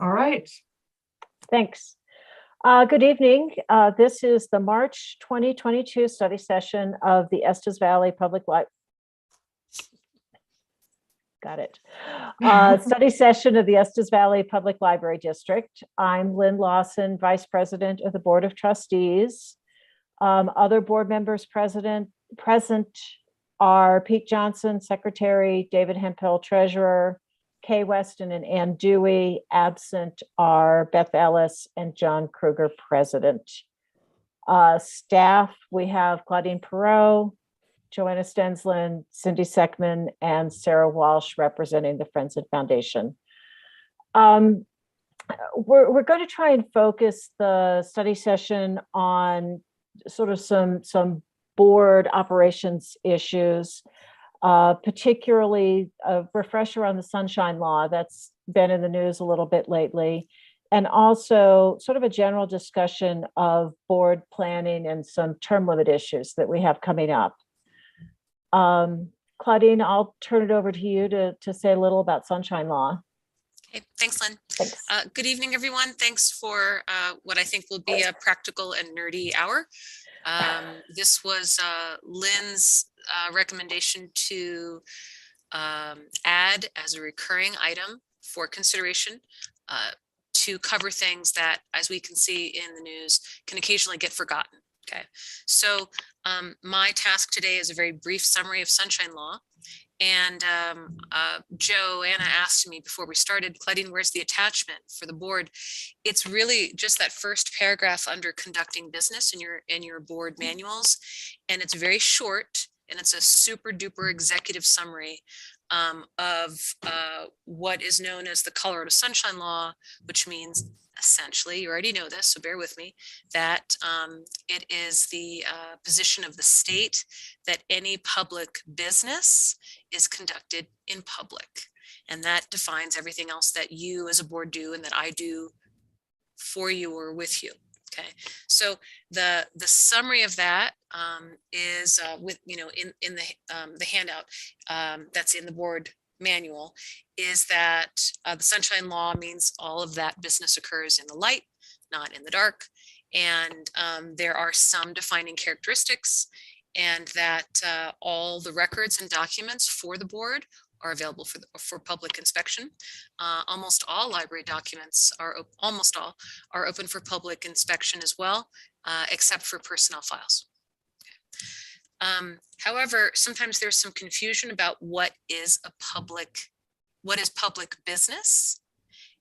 All right. Thanks. Good evening. This is the March 2022 study session of the Estes Valley Public Library. Got it. Study session of the Estes Valley Public Library District. I'm Lynn Lawson, Vice President of the Board of Trustees. Other board members present are Pete Johnson, Secretary, David Hemphill, Treasurer, Kay Weston and Ann Dewey. Absent are Beth Ellis and John Kruger, President. Staff, we have Claudine Perot, Joanna Stenslin, Cindy Seckman, and Sarah Walsh representing the Friends and Foundation. We're going to try and focus the study session on sort of some board operations issues, particularly a refresher on the Sunshine Law that's been in the news a little bit lately, and also sort of a general discussion of board planning and some term limit issues that we have coming up. Claudine, I'll turn it over to you to say a little about Sunshine Law. Okay, thanks, Lynn. Thanks. Good evening, everyone. Thanks for what I think will be a practical and nerdy hour. This was Lynn's recommendation to add as a recurring item for consideration to cover things that, as we can see in the news, can occasionally get forgotten. Okay, so my task today is a very brief summary of Sunshine Law. And Joanna asked me before we started, Claudine, where's the attachment for the board? It's really just that first paragraph under conducting business in your board manuals. And it's very short, and it's a super duper executive summary of what is known as the Colorado Sunshine Law, which means essentially, you already know this, so bear with me, that it is the position of the state that any public business is conducted in public. And that defines everything else that you as a board do and that I do for you or with you. Okay, so the summary of that is with, you know, in the handout that's in the board manual, is that the Sunshine Law means all of that business occurs in the light, not in the dark. And there are some defining characteristics, and that all the records and documents for the board are available for public inspection. Almost all library documents are open for public inspection as well, except for personnel files. However, sometimes there's some confusion about what is public business.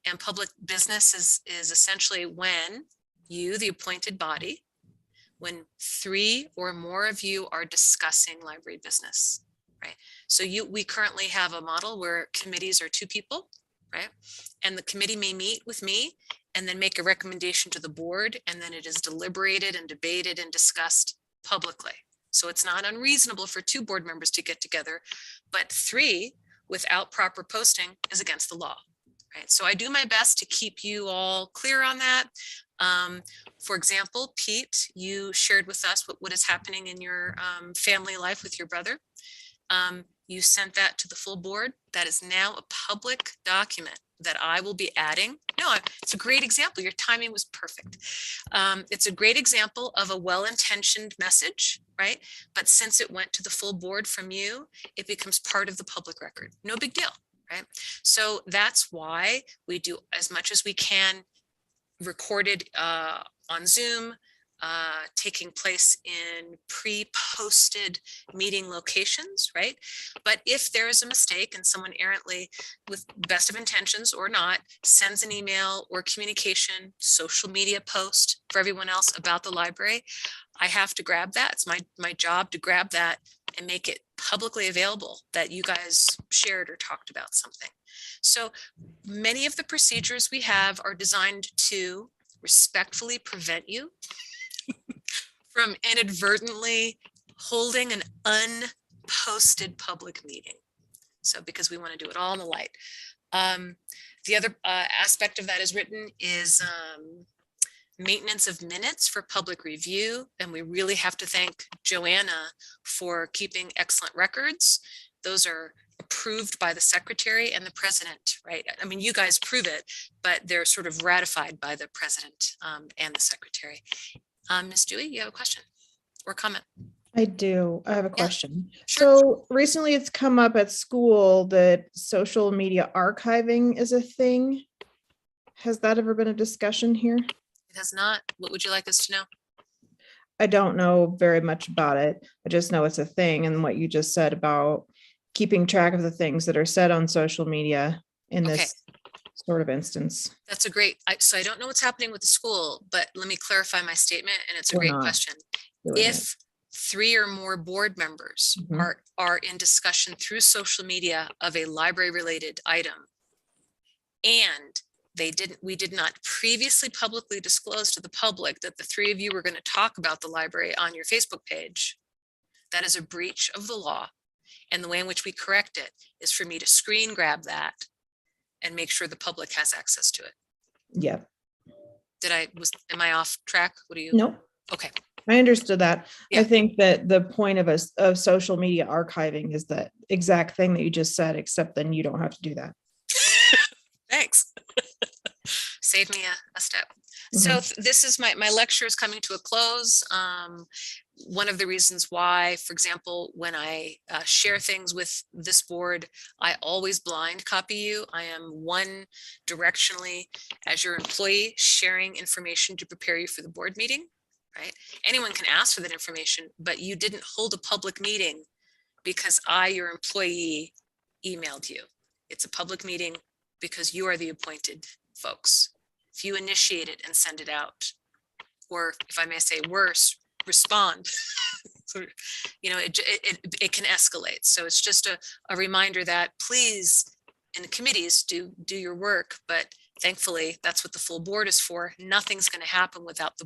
And public business is essentially when you, the appointed body, when 3 or more of you are discussing library business, right? So we currently have a model where committees are 2 people, right? And the committee may meet with me and then make a recommendation to the board, and then it is deliberated and debated and discussed publicly. So it's not unreasonable for 2 board members to get together, but 3 without proper posting is against the law, right? So I do my best to keep you all clear on that. For example, Pete, you shared with us what is happening in your family life with your brother. You sent that to the full board. That is now a public document that I will be adding. No, it's a great example. Your timing was perfect. It's a great example of a well-intentioned message, right? But since it went to the full board from you, it becomes part of the public record. No big deal, right? So that's why we do as much as we can recorded on Zoom, taking place in pre-posted meeting locations, right? But if there is a mistake and someone errantly, with best of intentions or not, sends an email or communication, social media post for everyone else about the library, I have to grab that. It's my job to grab that and make it publicly available that you guys shared or talked about something. So many of the procedures we have are designed to respectfully prevent you from inadvertently holding an unposted public meeting. So because we want to do it all in the light. The other aspect of that is written is maintenance of minutes for public review. And we really have to thank Joanna for keeping excellent records. Those are approved by the secretary and the president, right? I mean, you guys prove it, but they're sort of ratified by the president and the secretary. Ms. Dewey, you have a question or comment? I do. I have a question. Sure. So recently it's come up at school that social media archiving is a thing. Has that ever been a discussion here? It has not. What would you like us to know? I don't know very much about it. I just know it's a thing, and what you just said about keeping track of the things that are said on social media in Okay. this sort of instance. That's a great, so I don't know what's happening with the school, but let me clarify my statement, and it's a We're great not question. doing it. If 3 or more board members Mhm. are in discussion through social media of a library related item, and we did not previously publicly disclose to the public that the 3 of you were going to talk about the library on your Facebook page, that is a breach of the law. And the way in which we correct it is for me to screen grab that and make sure the public has access to it. Yeah. Am I off track? What do you? Nope. Okay. I understood that. Yeah. I think that the point of social media archiving is that exact thing that you just said, except then you don't have to do that. Thanks. Save me a step. So this is my lecture is coming to a close. One of the reasons why, for example, when I share things with this board, I always blind copy you. I am one directionally as your employee sharing information to prepare you for the board meeting, right? Anyone can ask for that information, but you didn't hold a public meeting because I, your employee, emailed you. It's a public meeting because you are the appointed folks. If you initiate it and send it out, or if I may say worse, respond, it can escalate. So it's just a reminder that please, in the committees, do your work, but thankfully that's what the full board is for. Nothing's going to happen without the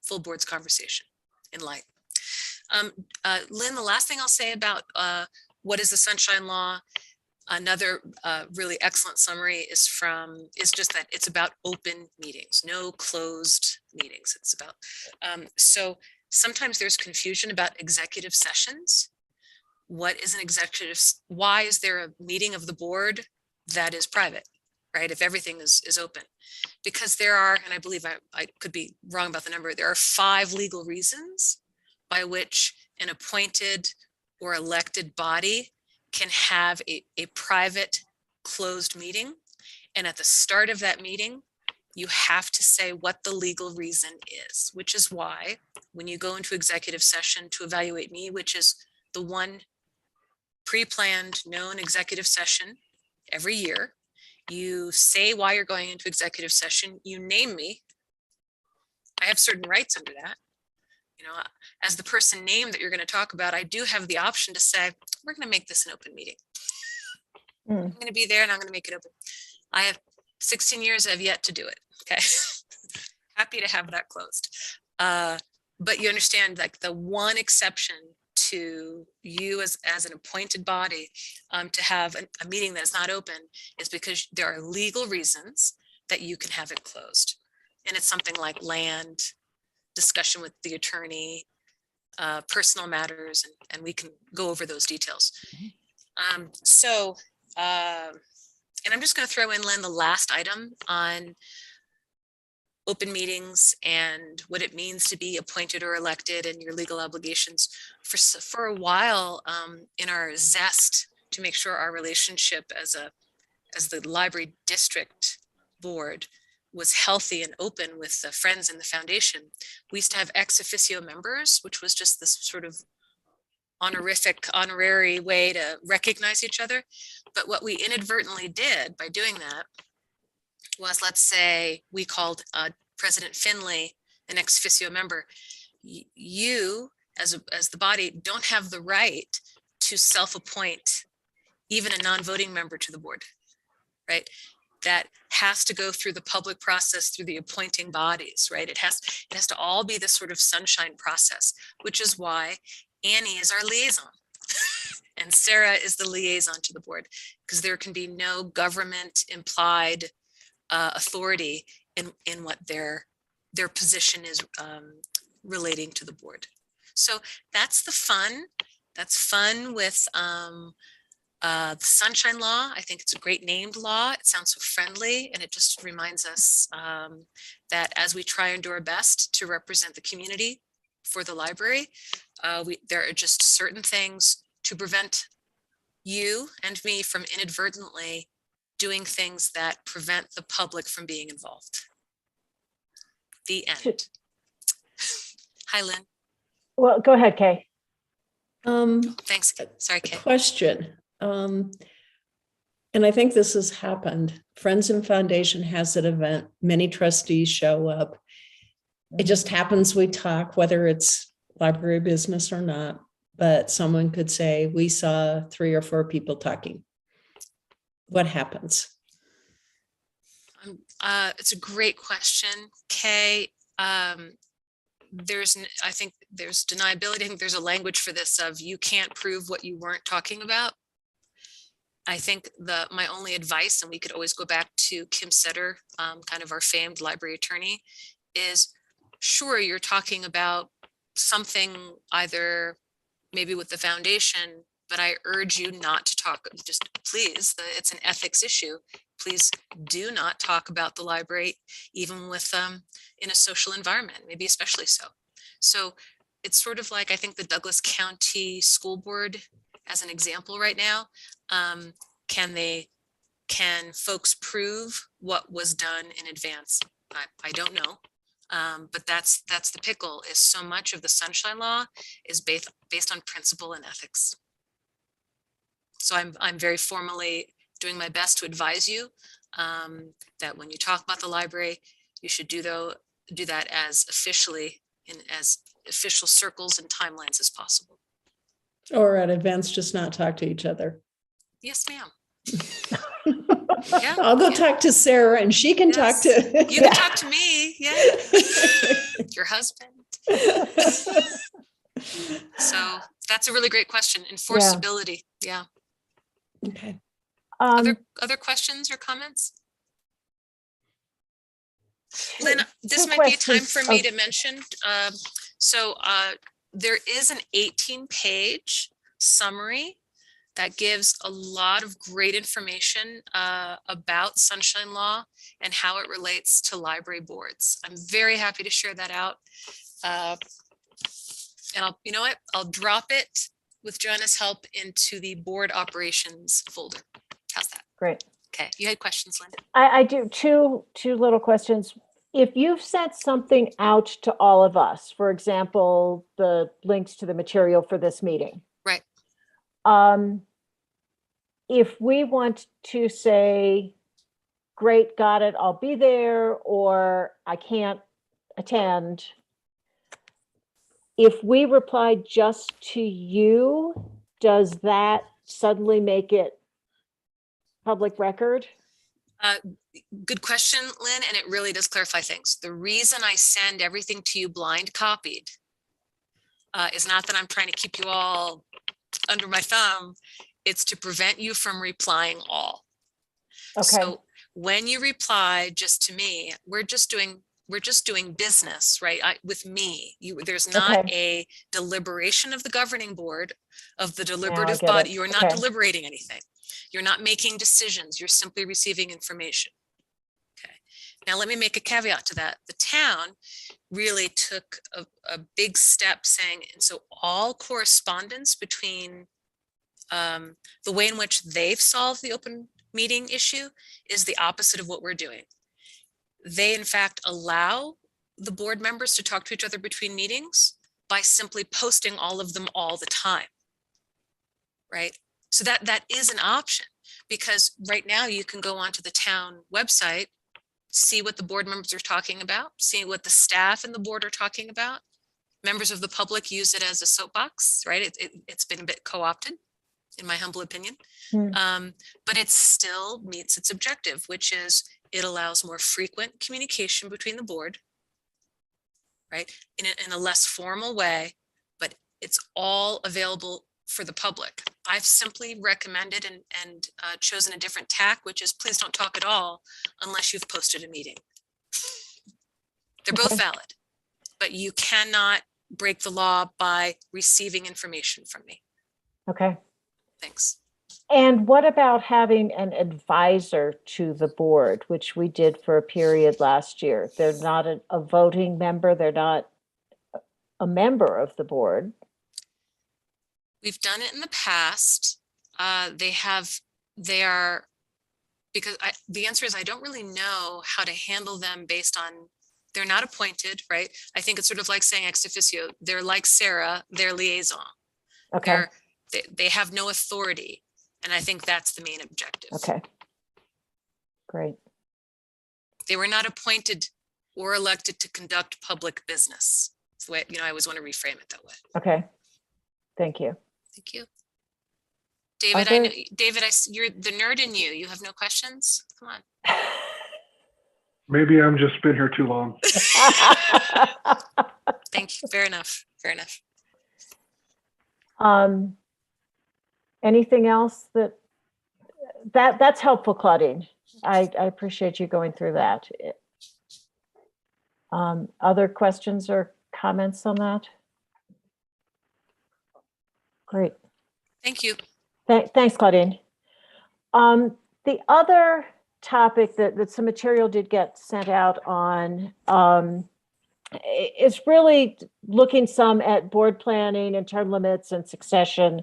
full board's conversation in light. Lynn, the last thing I'll say about what is the Sunshine Law, another really excellent summary is just that it's about open meetings, no closed meetings. It's about, so sometimes there's confusion about executive sessions. What is an executive? Why is there a meeting of the board that is private, right? If everything is open, because there are, and I believe I could be wrong about the number, there are 5 legal reasons by which an appointed or elected body can have a private closed meeting. And at the start of that meeting, you have to say what the legal reason is, which is why when you go into executive session to evaluate me, which is the one pre-planned known executive session every year, you say why you're going into executive session, you name me. I have certain rights under that. As the person named that you're going to talk about, I do have the option to say, we're going to make this an open meeting. I'm going to be there and I'm going to make it open. I have 16 years, I've yet to do it. Okay. Happy to have that closed. But you understand, like, the one exception to you as an appointed body to have a meeting that is not open is because there are legal reasons that you can have it closed. And it's something like land, discussion with the attorney, personal matters, and we can go over those details. And I'm just going to throw in, Lynn, the last item on open meetings and what it means to be appointed or elected and your legal obligations. For a while, in our zest to make sure our relationship as the library district board was healthy and open with the friends in the foundation, we used to have ex officio members, which was just this sort of honorary way to recognize each other. But what we inadvertently did by doing that was, let's say we called President Finley an ex officio member. You, as the body, don't have the right to self-appoint even a non-voting member to the board, right? That has to go through the public process, through the appointing bodies, right? It has to all be this sort of sunshine process, which is why Annie is our liaison and Sarah is the liaison to the board, because there can be no government implied authority in what their position is relating to the board. So that's the fun. That's fun with The Sunshine Law, I think it's a great named law. It sounds so friendly, and it just reminds us that as we try and do our best to represent the community for the library, there are just certain things to prevent you and me from inadvertently doing things that prevent the public from being involved. The end. Hi, Lynn. Well, go ahead, Kay. Thanks. Sorry, Kay. Question. And I think this has happened. Friends and Foundation has an event. Many trustees show up. It just happens we talk, whether it's library business or not, but someone could say, we saw 3 or 4 people talking. What happens? It's a great question, Kay. I think there's deniability. I think there's a language for this of you can't prove what you weren't talking about. I think my only advice, and we could always go back to Kim Setter, kind of our famed library attorney, is sure, you're talking about something either maybe with the foundation, but I urge you not to talk, just please, it's an ethics issue. Please do not talk about the library, even with in a social environment, maybe especially so. So it's sort of like, I think the Douglas County School Board, as an example right now, can folks prove what was done in advance? I don't know. But that's the pickle, is so much of the Sunshine Law is based on principle and ethics. So I'm very formally doing my best to advise you that when you talk about the library, you should do that as officially in as official circles and timelines as possible. Or at events, just not talk to each other. Yes, ma'am. Yeah, I'll go talk to Sarah and she can talk to you. Can talk to me. Yeah. Your husband. So that's a really great question. Enforceability. Yeah. Okay. Other questions or comments? Lynn, this might be a time for me to mention. There is an 18-page summary that gives a lot of great information about Sunshine Law and how it relates to library boards. I'm very happy to share that out. And you know what? I'll drop it with Joanna's help into the board operations folder. How's that? Great. Okay. You had questions, Linda? I do two little questions. If you've sent something out to all of us, for example, the links to the material for this meeting. Right. If we want to say, great, got it, I'll be there, or I can't attend, if we reply just to you, does that suddenly make it public record? Good question, Lynn, and it really does clarify things. The reason I send everything to you blind copied is not that I'm trying to keep you all under my thumb. It's to prevent you from replying all. Okay. So when you reply just to me, we're just doing business, right? With me, there's not a deliberation of the governing board, of the deliberative body. You are not deliberating anything. You're not making decisions. You're simply receiving information. Okay. Now let me make a caveat to that. The town really took a big step saying, and so all correspondence between the way in which they've solved the open meeting issue is the opposite of what we're doing. They, in fact, allow the board members to talk to each other between meetings by simply posting all of them all the time, right? So that is an option, because right now you can go onto the town website, see what the board members are talking about, see what the staff and the board are talking about. Members of the public use it as a soapbox, right? It's been a bit co-opted, in my humble opinion, but it still meets its objective, which is it allows more frequent communication between the board, right? In a less formal way, but it's all available for the public. I've simply recommended and chosen a different tack, which is please don't talk at all unless you've posted a meeting. They're both valid, but you cannot break the law by receiving information from me. Okay. Thanks. And what about having an advisor to the board, which we did for a period last year? They're not a voting member. They're not a member of the board. We've done it in the past. They are, because the answer is I don't really know how to handle them based on, they're not appointed, right? I think it's sort of like saying ex officio. They're like Sarah, they're liaison. Okay. They have no authority. And I think that's the main objective. Okay. Great. They were not appointed or elected to conduct public business. It's the way, I always want to reframe it that way. Okay. Thank you. Thank you. David, Other- you're the nerd in you. You have no questions? Come on. Maybe I'm just been here too long. Thank you. Fair enough. Fair enough. Anything else that's helpful, Claudine. I appreciate you going through that. Other questions or comments on that? Great. Thank you. Thanks, Claudine. The other topic that some material did get sent out on is really looking some at board planning and term limits and succession.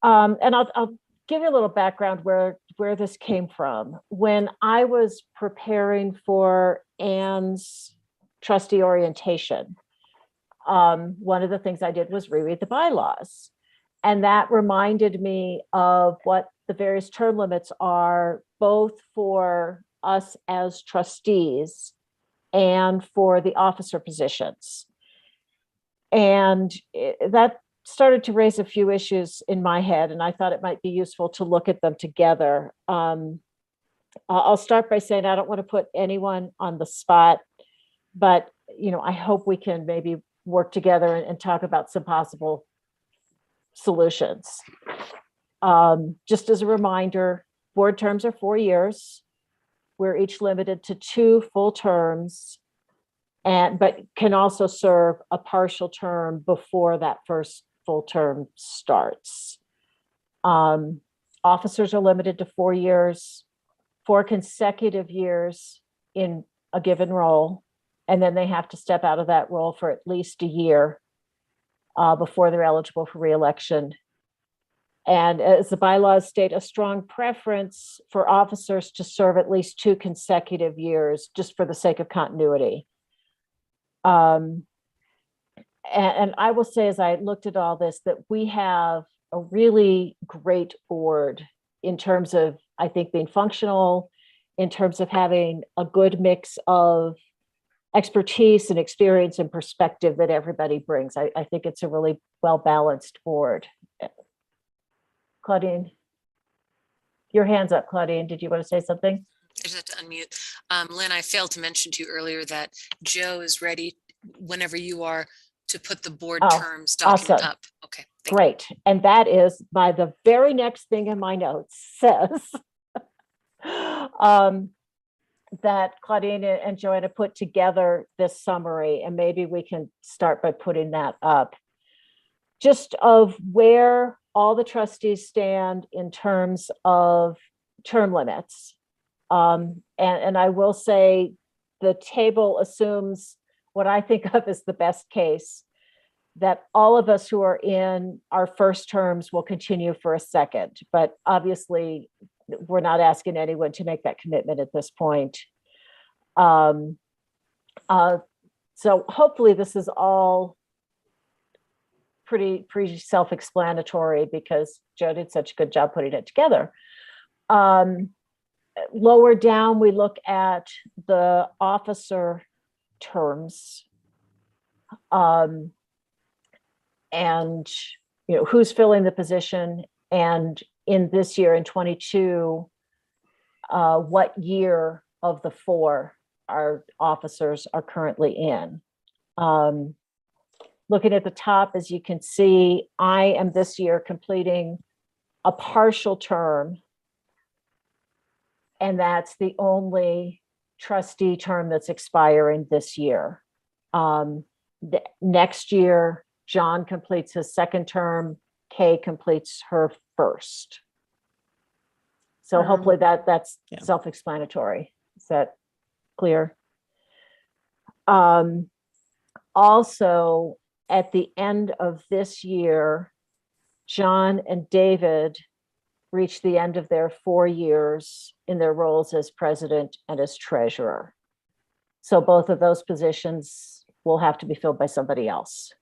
And I'll give you a little background where this came from. When I was preparing for Anne's trustee orientation, one of the things I did was reread the bylaws. And that reminded me of what the various term limits are, both for us as trustees and for the officer positions. And that started to raise a few issues in my head, and I thought it might be useful to look at them together. I'll start by saying I don't want to put anyone on the spot, but I hope we can maybe work together and talk about some possible solutions. Just as a reminder, board terms are 4 years. We're each limited to 2 full terms, but can also serve a partial term before that first full term starts. Officers are limited to 4 years, 4 consecutive years in a given role, and then they have to step out of that role for at least a year before they're eligible for re-election. And as the bylaws state, a strong preference for officers to serve at least 2 consecutive years, just for the sake of continuity. And I will say, as I looked at all this, that we have a really great board in terms of, I think, being functional, in terms of having a good mix of expertise and experience and perspective that everybody brings. I think it's a really well-balanced board. Claudine, your hand's up, Claudine. Did you want to say something? I just have to unmute. Lynn, I failed to mention to you earlier that Joe is ready whenever you are to put the board terms document awesome. up. Okay. Thank Great. And that is by the very next thing in my notes says that Claudine and Joanna put together this summary, and maybe we can start by putting that up. Just of where all the trustees stand in terms of term limits. And I will say the table assumes what I think of as the best case, that all of us who are in our first terms will continue for a second. But obviously, we're not asking anyone to make that commitment at this point. So hopefully this is all pretty self-explanatory, because Joe did such a good job putting it together. Lower down, we look at the officer terms, and who's filling the position, and in this year, in 22, what year of the 4 our officers are currently in. Looking at the top, as you can see, I am this year completing a partial term, and that's the only trustee term that's expiring this year. Next year, John completes his second term, Kay completes her first. So hopefully that's Yeah. self-explanatory. Is that clear? Also, at the end of this year, John and David reached the end of their 4 years in their roles as president and as treasurer. So both of those positions will have to be filled by somebody else.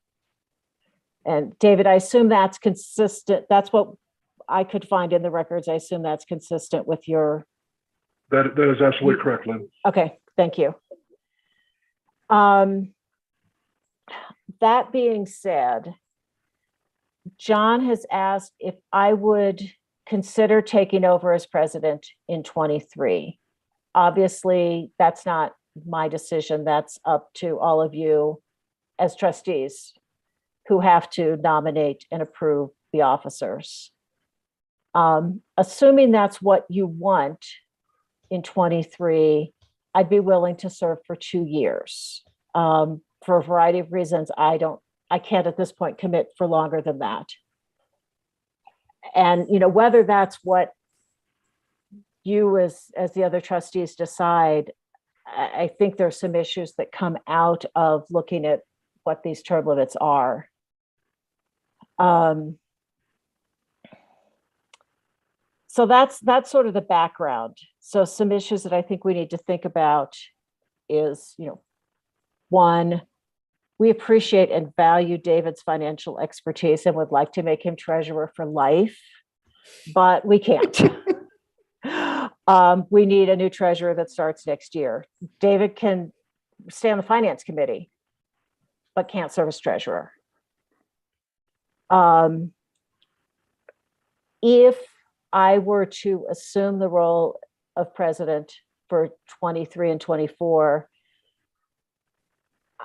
And David, I assume that's consistent. That's what I could find in the records. I assume that's consistent with your. That is absolutely correct, Lynn. Okay, thank you. That being said, John has asked if I would consider taking over as president in 23. Obviously, that's not my decision. That's up to all of you as trustees who have to nominate and approve the officers. Assuming that's what you want in 23, I'd be willing to serve for 2 years. For a variety of reasons, I can't at this point commit for longer than that. And whether that's what you as the other trustees decide, I think there's some issues that come out of looking at what these term limits are. So that's sort of the background. So some issues that I think we need to think about is, one, we appreciate and value David's financial expertise and would like to make him treasurer for life, but we can't. We need a new treasurer that starts next year. David can stay on the finance committee, but can't serve as treasurer. If I were to assume the role of president for 23 and 24,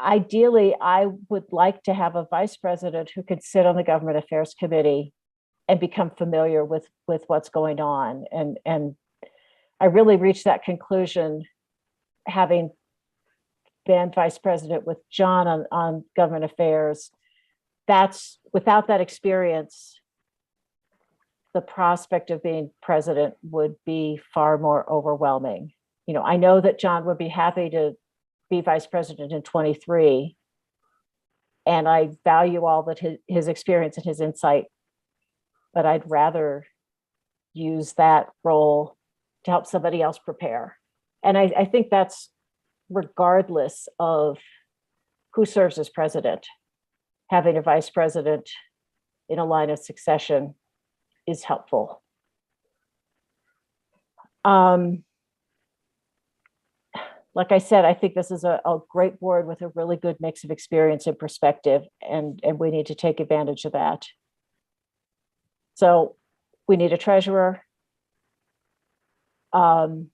ideally, I would like to have a vice president who could sit on the government affairs committee and become familiar with what's going on. And I really reached that conclusion having been vice president with John on government affairs. That's without that experience, the prospect of being president would be far more overwhelming. I know that John would be happy to be vice president in 23. And I value all that his experience and his insight, but I'd rather use that role to help somebody else prepare. And I think that's regardless of who serves as president. Having a vice president in a line of succession is helpful. Like I said, I think this is a great board with a really good mix of experience and perspective, and we need to take advantage of that. So we need a treasurer. I'm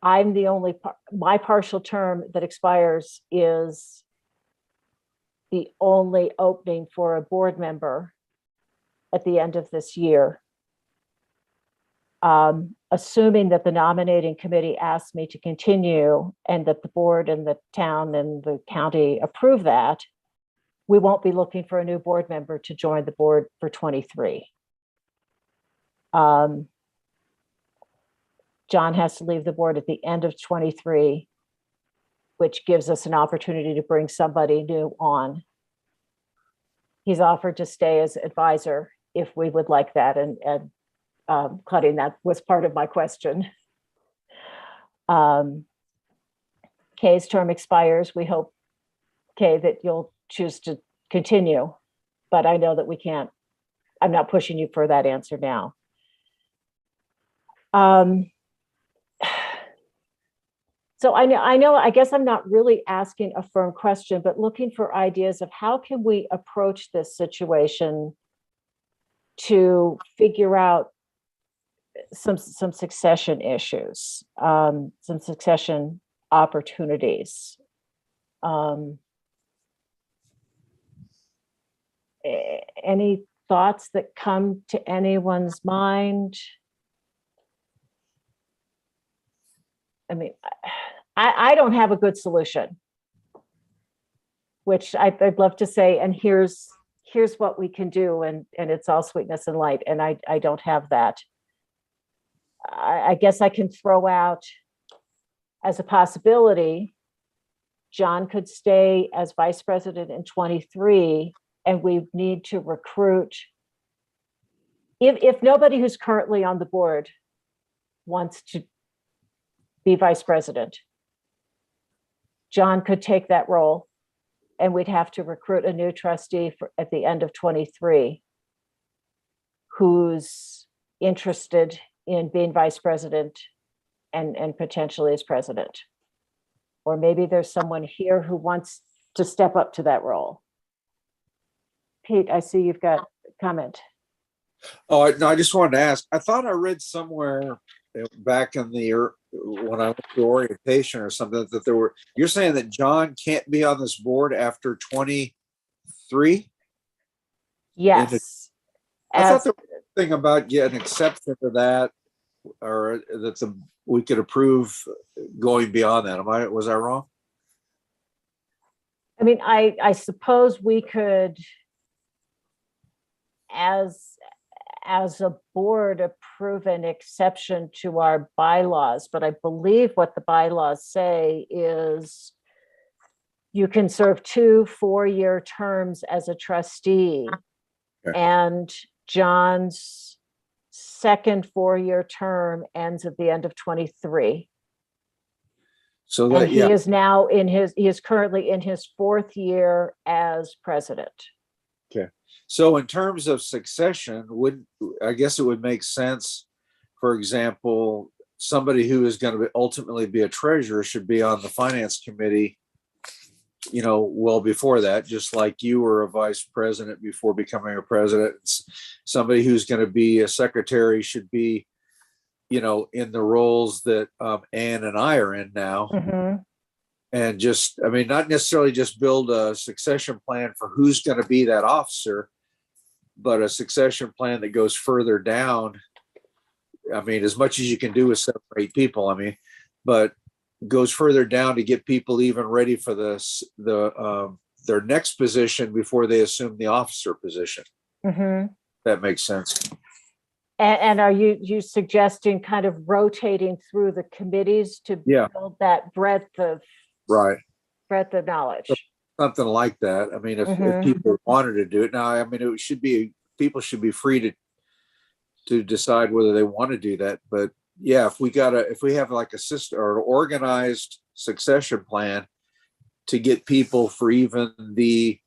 the only, my partial term that expires is the only opening for a board member at the end of this year. Assuming that the nominating committee asks me to continue and that the board and the town and the county approve that, we won't be looking for a new board member to join the board for 23. John has to leave the board at the end of 23, which gives us an opportunity to bring somebody new on. He's offered to stay as advisor if we would like that, and Claudine, that was part of my question. Kay's term expires. We hope, Kay, that you'll choose to continue, but I know that we can't, I'm not pushing you for that answer now. So I guess I'm not really asking a firm question, but looking for ideas of how can we approach this situation to figure out some succession issues, some succession opportunities. Any thoughts that come to anyone's mind? I mean, I don't have a good solution, which I'd love to say, and here's here's what we can do, and it's all sweetness and light, and I don't have that. I guess I can throw out as a possibility, John could stay as vice president in 23, and we need to recruit. If nobody who's currently on the board wants to be vice president, John could take that role, and we'd have to recruit a new trustee at the end of 23 who's interested in being vice president and potentially as president. Or maybe there's someone here who wants to step up to that role. Pete, I see you've got a comment. Oh, no, I just wanted to ask. I thought I read somewhere back in the when I went to orientation or something that there were. You're saying that John can't be on this board after 23? Yes. I thought there was a thing about an exception to that, or that we could approve going beyond that. Was I wrong? I mean, I suppose we could, as a board, approve an exception to our bylaws, but I believe what the bylaws say is you can serve 2 4-year terms as a trustee. Okay. And John's second 4-year term ends at the end of 23. So And that, he is now he is currently in his 4th year as president. Okay. So in terms of succession, I guess it would make sense, for example, somebody who is going to ultimately be a treasurer should be on the finance committee, well before that, just like you were a vice president before becoming a president. Somebody who's going to be a secretary should be, in the roles that Ann and I are in now. Mm-hmm. And not necessarily just build a succession plan for who's going to be that officer, but a succession plan that goes further down. As much as you can do with 7 or 8 people, but goes further down to get people even ready for their next position before they assume the officer position. Mm-hmm. That makes sense. And are you suggesting kind of rotating through the committees to build that breadth of knowledge? Something like that. If people wanted to do it now, people should be free to decide whether they want to do that. But yeah, if we have like a system or an organized succession plan to get people for even the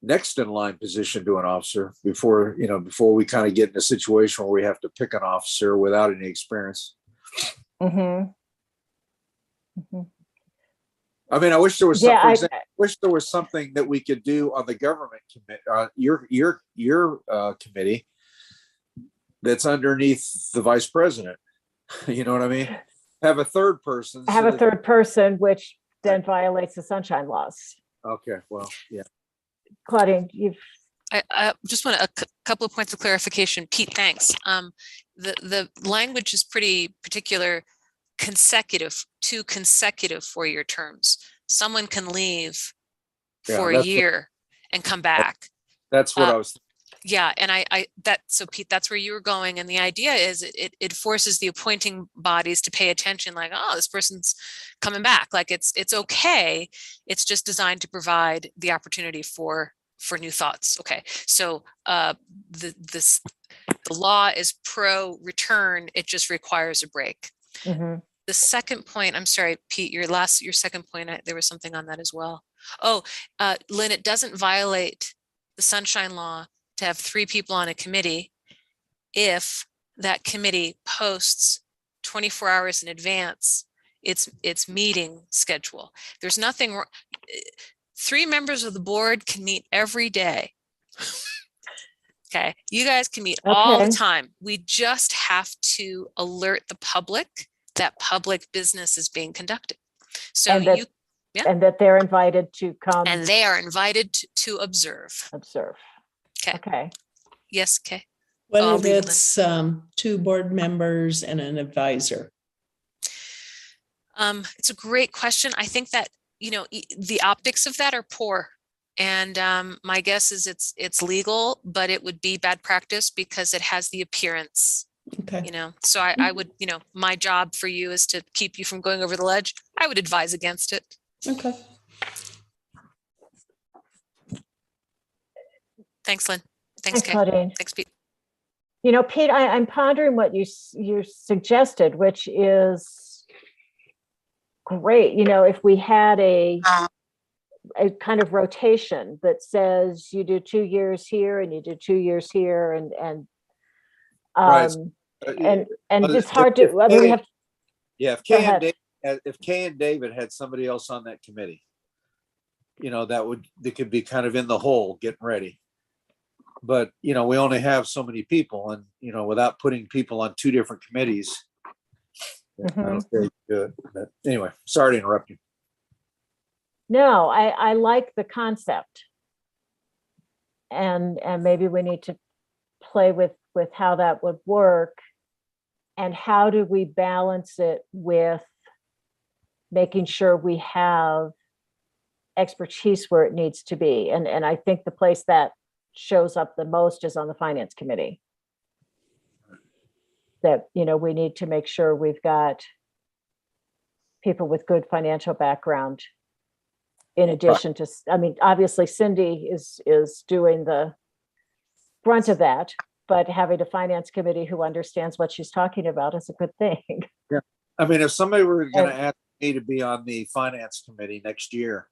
next in line position to an officer before we kind of get in a situation where we have to pick an officer without any experience. Mm-hmm. Mm-hmm. I wish there was something that we could do on the government committee, your committee, that's underneath the vice president. You know what I mean? Have a third person. Which then violates the sunshine laws. Okay, well, yeah. Claudine, I just want a couple of points of clarification. Pete, thanks. The language is pretty particular. 2 consecutive 4-year terms. Someone can leave for a year and come back. That's what I was thinking. Yeah, and so Pete, that's where you were going. And the idea is it forces the appointing bodies to pay attention, like, oh, this person's coming back. Like it's okay. It's just designed to provide the opportunity for new thoughts. Okay, so the law is pro return. It just requires a break. mm-hmm. The second point, I'm sorry, Pete, your second point, there was something on that as well. Lynn, it doesn't violate the sunshine law to have 3 people on a committee if that committee posts 24 hours in advance its meeting schedule. There's nothing wrong. 3 members of the board can meet every day. Okay, you guys can meet all the time. We just have to alert the public that public business is being conducted. So and that they're invited to come. And they are invited to observe. Okay. Yes, Kay. What if it's 2 board members and an advisor? It's a great question. I think that, the optics of that are poor. And my guess is it's legal, but it would be bad practice because it has the appearance, Okay. you know. So I would, you know, my job for you is to keep you from going over the ledge. I would advise against it. Okay. Thanks, Lynn. Thanks, Thanks, Kay. Claudine. Thanks, Pete. You know, Pete, I'm pondering what you suggested, which is great. You know, if we had a kind of rotation that says you do 2 years here and you do 2 years here, and Right. and Well, it's hard to. I mean, we have. Yeah, if Go Kay and ahead. David if Kay and David had somebody else on that committee, you know, they could be kind of in the hole getting ready. But, you know, we only have so many people, and, you know, without putting people on 2 different committees, I don't think you do it. But anyway, sorry to interrupt you. No, I like the concept. And maybe we need to play with how that would work. And how do we balance it with making sure we have expertise where it needs to be? And I think the place that shows up the most is on the finance committee. That, you know, we need to make sure we've got people with good financial background. In addition to, I mean, obviously Cindy is doing the brunt of that, but having a finance committee who understands what she's talking about is a good thing. Yeah. I mean, if somebody were going to ask me to be on the finance committee next year,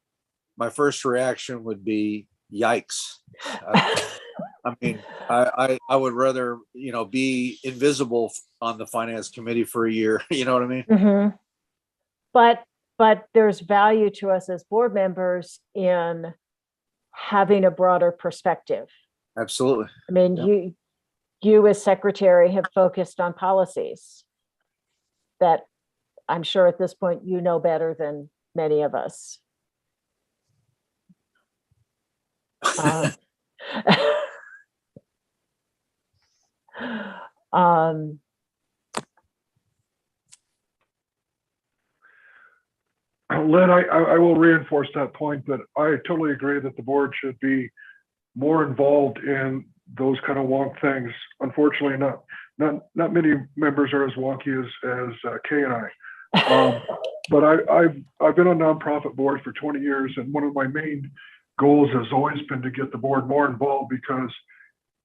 my first reaction would be, yikes. I mean, I would rather, you know, be invisible on the finance committee for a year. You know what I mean? Mm-hmm. But there's value to us as board members in having a broader perspective. Absolutely. I mean, Yeah. you as secretary have focused on policies that I'm sure at this point you know better than many of us. Lynn, I will reinforce that point, but I totally agree that the board should be more involved in those kind of wonk things. Unfortunately, not many members are as wonky as Kay and I. But I've been on nonprofit boards for 20 years, and one of my main goals has always been to get the board more involved, because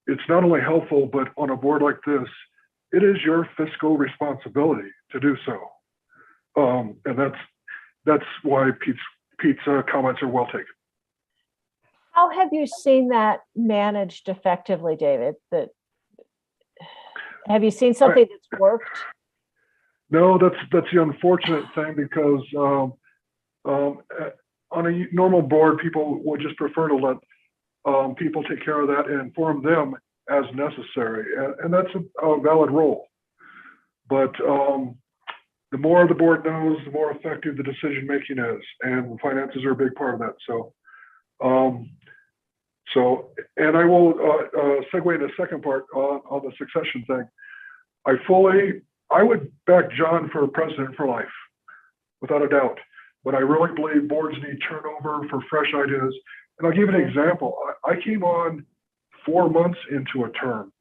it's not only helpful, but on a board like this, it is your fiscal responsibility to do so. And that's why Pete's comments are well taken. How have you seen that managed effectively, David? Have you seen something that's worked? No, that's the unfortunate thing, because on a normal board, people would just prefer to let people take care of that and inform them as necessary, and that's a valid role. But the more the board knows, the more effective the decision making is, and finances are a big part of that. So, and I will segue into the second part on the succession thing. I would back John for president for life, without a doubt. But I really believe boards need turnover for fresh ideas. And I'll give you an example. I came on 4 months into a term.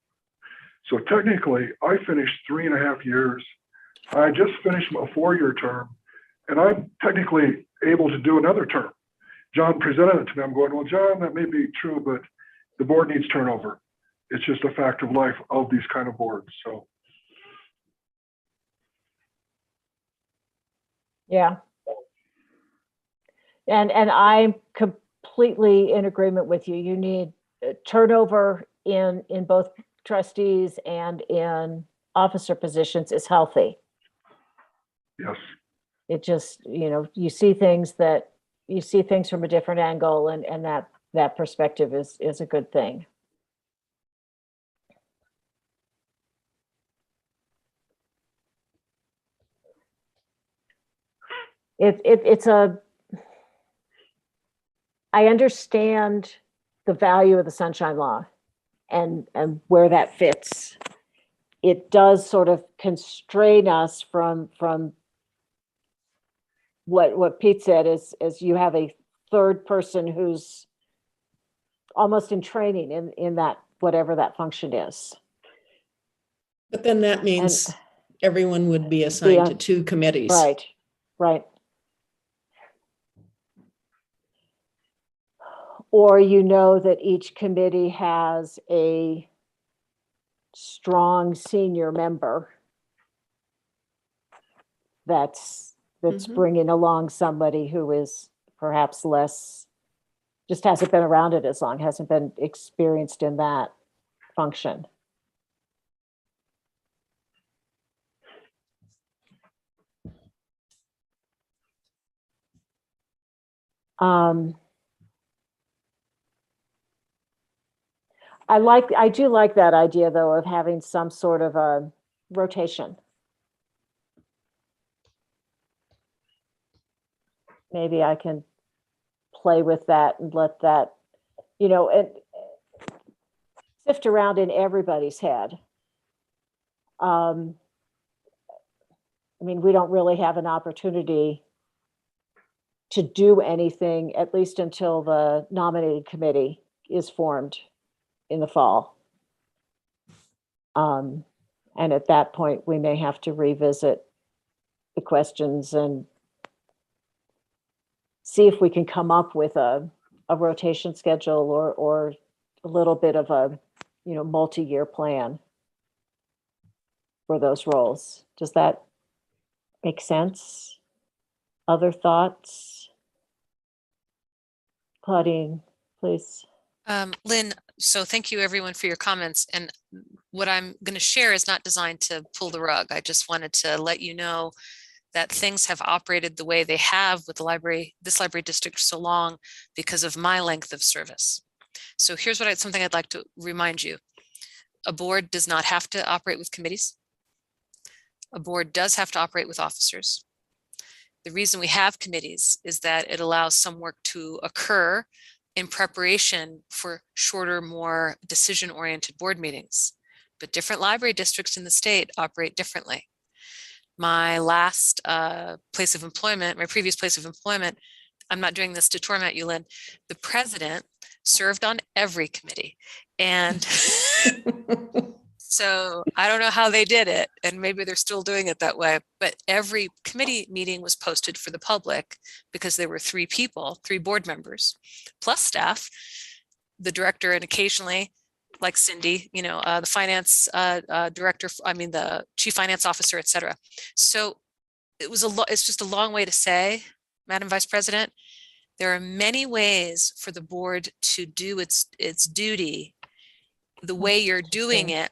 So technically, I finished 3.5 years. I just finished a 4-year term, and I'm technically able to do another term. John presented it to me. I'm going, well, John, that may be true, but the board needs turnover. It's just a fact of life of these kind of boards. So. Yeah. And I'm completely in agreement with you. You need turnover in both trustees and in officer positions is healthy. Yes. It just, you know, you see things from a different angle, and that perspective is a good thing. I understand the value of the Sunshine Law and where that fits. It does sort of constrain us from what Pete said is you have a third person who's almost in training in that, whatever that function is. But then that means And- everyone would be assigned to on- 2 committees. Right, right. Or you know that each committee has a strong senior member that's Mhm. bringing along somebody who is perhaps less, just hasn't been around it as long, hasn't been experienced in that function. I do like that idea though of having some sort of a rotation. Maybe I can play with that and let that, and sift around in everybody's head. I mean, we don't really have an opportunity to do anything, at least until the nominated committee is formed in the fall. And at that point, we may have to revisit the questions and see if we can come up with a rotation schedule or a little bit of a, multi-year plan for those roles. Does that make sense? Other thoughts? Claudine, please. Lynn, so thank you everyone for your comments. And what I'm going to share is not designed to pull the rug. I just wanted to let you know that things have operated the way they have with this library district so long because of my length of service. So here's something I'd like to remind you. A board does not have to operate with committees. A board does have to operate with officers. The reason we have committees is that it allows some work to occur in preparation for shorter, more decision-oriented board meetings. But different library districts in the state operate differently. My last place of employment, my previous place of employment, I'm not doing this to torment you, Lynn, the president served on every committee. And so I don't know how they did it, and maybe they're still doing it that way, but every committee meeting was posted for the public because there were 3 people, 3 board members, plus staff, the director, and occasionally, like Cindy, the finance director, the chief finance officer, et cetera. So it's just a long way to say, Madam Vice President, there are many ways for the board to do its duty. The way you're doing it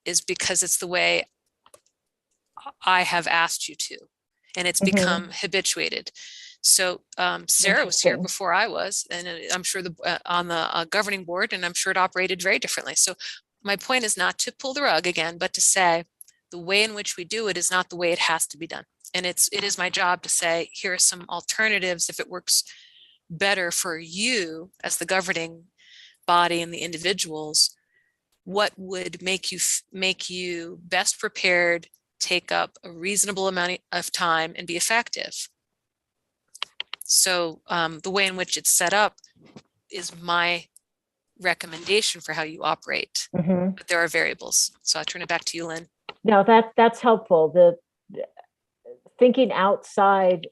is because it's the way I have asked you to, and it's become habituated. So Sarah was here before I was, and I'm sure on the governing board, and I'm sure it operated very differently. So my point is not to pull the rug again, but to say the way in which we do it is not the way it has to be done. And it is my job to say, here are some alternatives if it works better for you as the governing body and the individuals. What would make you best prepared, take up a reasonable amount of time and be effective? So the way in which it's set up is my recommendation for how you operate, but there are variables. So I'll turn it back to you, Lynn. No, that's helpful. The thinking outside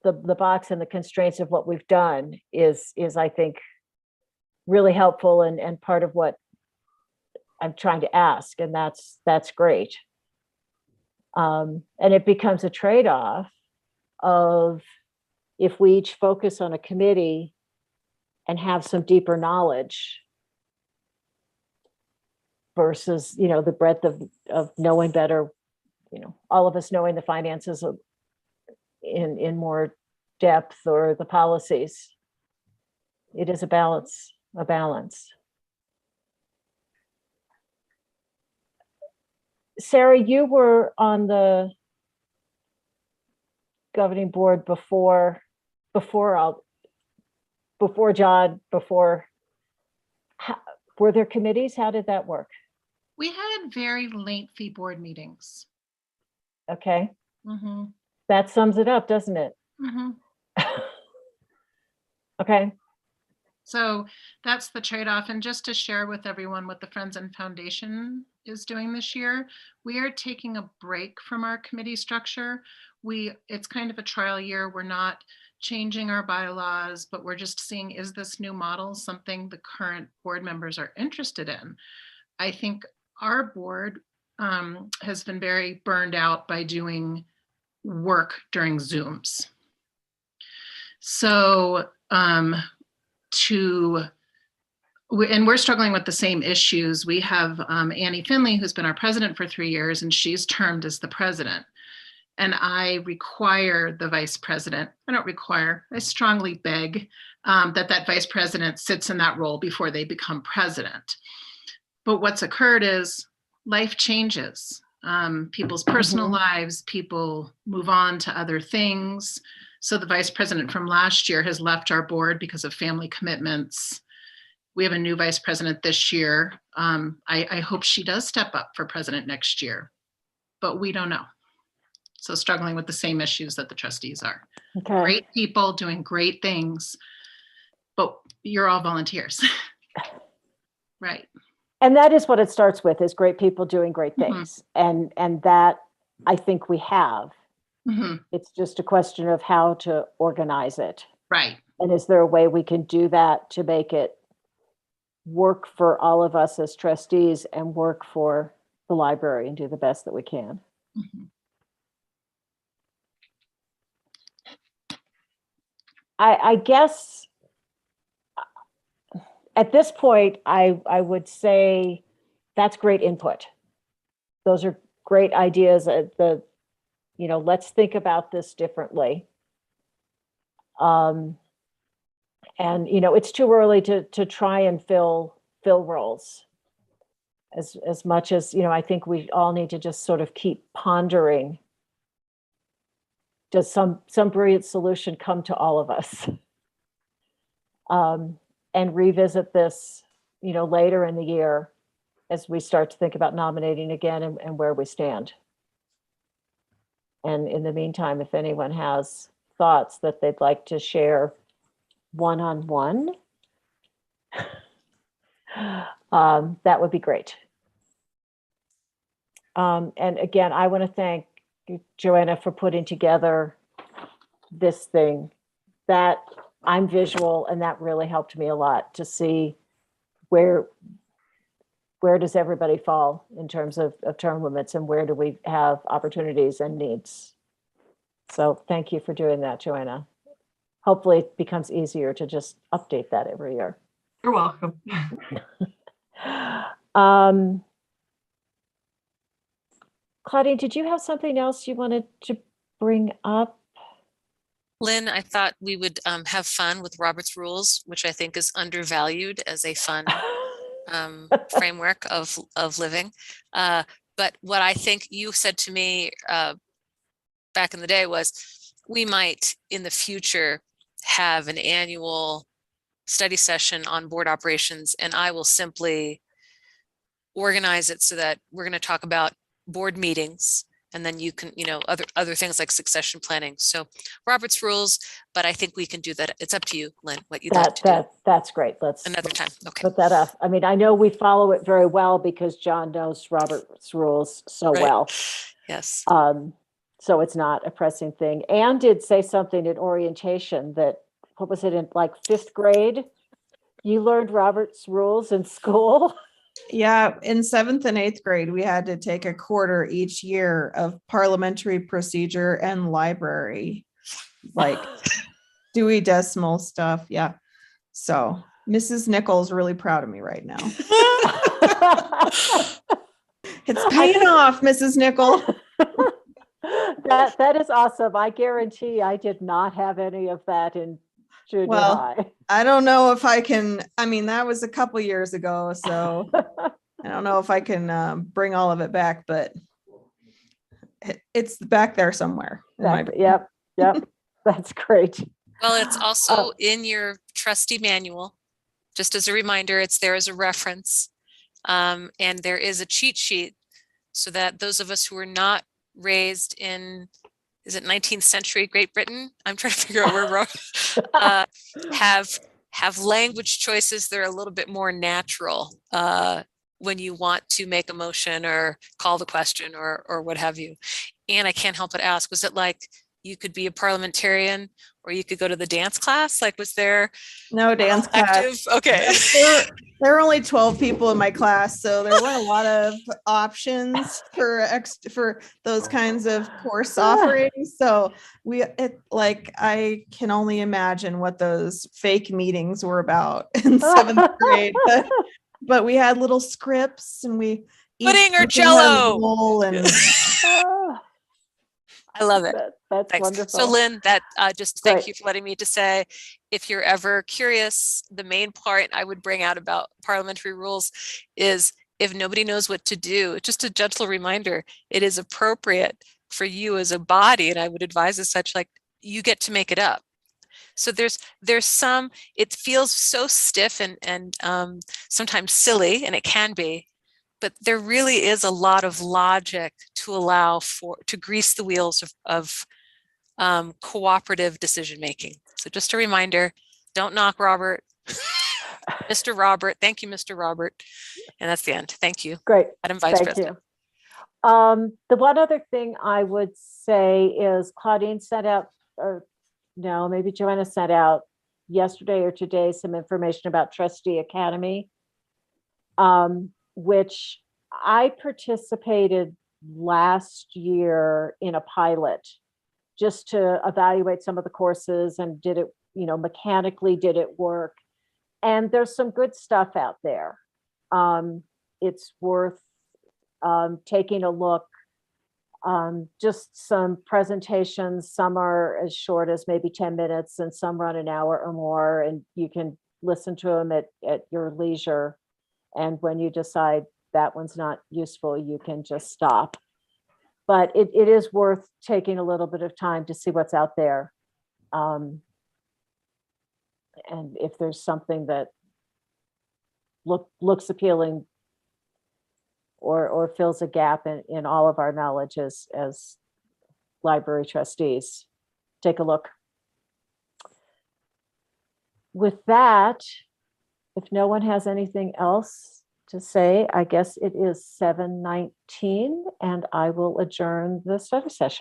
the box and the constraints of what we've done is I think really helpful and part of what I'm trying to ask, and that's great. And it becomes a trade-off of if we each focus on a committee and have some deeper knowledge versus, the breadth of knowing better, all of us knowing the finances in more depth or the policies. It is a balance. Sarah, you were on the governing board before John, were there committees? How did that work? We had very lengthy board meetings. Okay. That sums it up, doesn't it? Okay. So that's the trade-off. And just to share with everyone what the Friends and Foundation is doing this year, we are taking a break from our committee structure. It's kind of a trial year. We're not changing our bylaws, but we're just seeing, is this new model something the current board members are interested in? I think our board has been very burned out by doing work during Zooms. So we're struggling with the same issues. We have Annie Finley, who's been our president for 3 years, and she's termed as the president. And I require the vice president, I strongly beg that vice president sits in that role before they become president. But what's occurred is life changes. People's personal lives, people move on to other things. So the vice president from last year has left our board because of family commitments. We have a new vice president this year. I hope she does step up for president next year, but we don't know. So struggling with the same issues that the trustees are. Okay. Great people doing great things, but you're all volunteers. Right. And that is what it starts with, is great people doing great things. And that I think we have. It's just a question of how to organize it. Right. And is there a way we can do that to make it work for all of us as trustees and work for the library and do the best that we can? I guess at this point, I would say that's great input. Those are great ideas. Let's think about this differently. And it's too early to try and fill roles. As much as, I think we all need to just sort of keep pondering. Does some brilliant solution come to all of us? And revisit this, later in the year as we start to think about nominating again and where we stand. And in the meantime, if anyone has thoughts that they'd like to share one-on-one, that would be great. And again, I want to thank Joanna for putting together this thing. That I'm visual, and that really helped me a lot to see where does everybody fall in terms of term limits, and where do we have opportunities and needs. So thank you for doing that, Joanna. Hopefully it becomes easier to just update that every year. You're welcome. Claudia, did you have something else you wanted to bring up? Lynn, I thought we would have fun with Robert's Rules, which I think is undervalued as a fun framework of living. But what I think you said to me back in the day was, we might in the future have an annual study session on board operations, and I will simply organize it so that we're going to talk about board meetings, and then you can, other things like succession planning. So Robert's Rules, but I think we can do that. It's up to you, Lynn, what you'd like to do. That's great. Let's another time. Okay. Put that up. I mean, I know we follow it very well because John knows Robert's Rules so well. Yes. So it's not a pressing thing. Anne did say something at orientation that, what was it, in like 5th grade? You learned Robert's Rules in school? Yeah, in 7th and 8th grade, we had to take a quarter each year of parliamentary procedure and library, like Dewey Decimal stuff. Yeah. So Mrs. Nichols really proud of me right now. It's paying off, Mrs. Nichols. That is awesome. I guarantee I did not have any of that in junior high. I don't know if I can, that was a couple years ago, so I don't know if I can bring all of it back, but it's back there somewhere. Yep. That's great. Well, it's also in your trustee manual. Just as a reminder, it's there as a reference. And there is a cheat sheet so that those of us who are not raised in, is it 19th century Great Britain? I'm trying to figure out where we're have have language choices that are a little bit more natural when you want to make a motion or call the question or what have you. And I can't help but ask, was it like you could be a parliamentarian or you could go to the dance class? Like, was there No dance class. active? Okay. There were only 12 people in my class, so there weren't a lot of options for those kinds of course offerings. So I can only imagine what those fake meetings were about in 7th grade. But we had little scripts and we Pudding or person had a Jell-O? role and I love it. That's Thanks. wonderful. So Lynn, that just thank Great. you for letting me to say, if you're ever curious, the main part I would bring out about parliamentary rules is if nobody knows what to do, just a gentle reminder, it is appropriate for you as a body, and I would advise as such, like you get to make it up. So there's some, it feels so stiff and sometimes silly, and it can be, but there really is a lot of logic to allow to grease the wheels of cooperative decision making. So just a reminder, don't knock Robert. Mr. Robert, thank you, Mr. Robert. And that's the end. Thank you. Great. Madam Vice Thank President. you. The one other thing I would say is Claudine sent out, or no, maybe Joanna sent out yesterday or today some information about Trustee Academy, which I participated last year in a pilot just to evaluate some of the courses and did it, mechanically, did it work? And there's some good stuff out there. It's worth taking a look. Just some presentations, some are as short as maybe 10 minutes and some run an hour or more, and you can listen to them at your leisure. And when you decide that one's not useful, you can just stop. But it is worth taking a little bit of time to see what's out there. And if there's something that looks appealing or fills a gap in all of our knowledge as library trustees, take a look. With that, if no one has anything else to say, I guess it is 7:19 and I will adjourn the study session.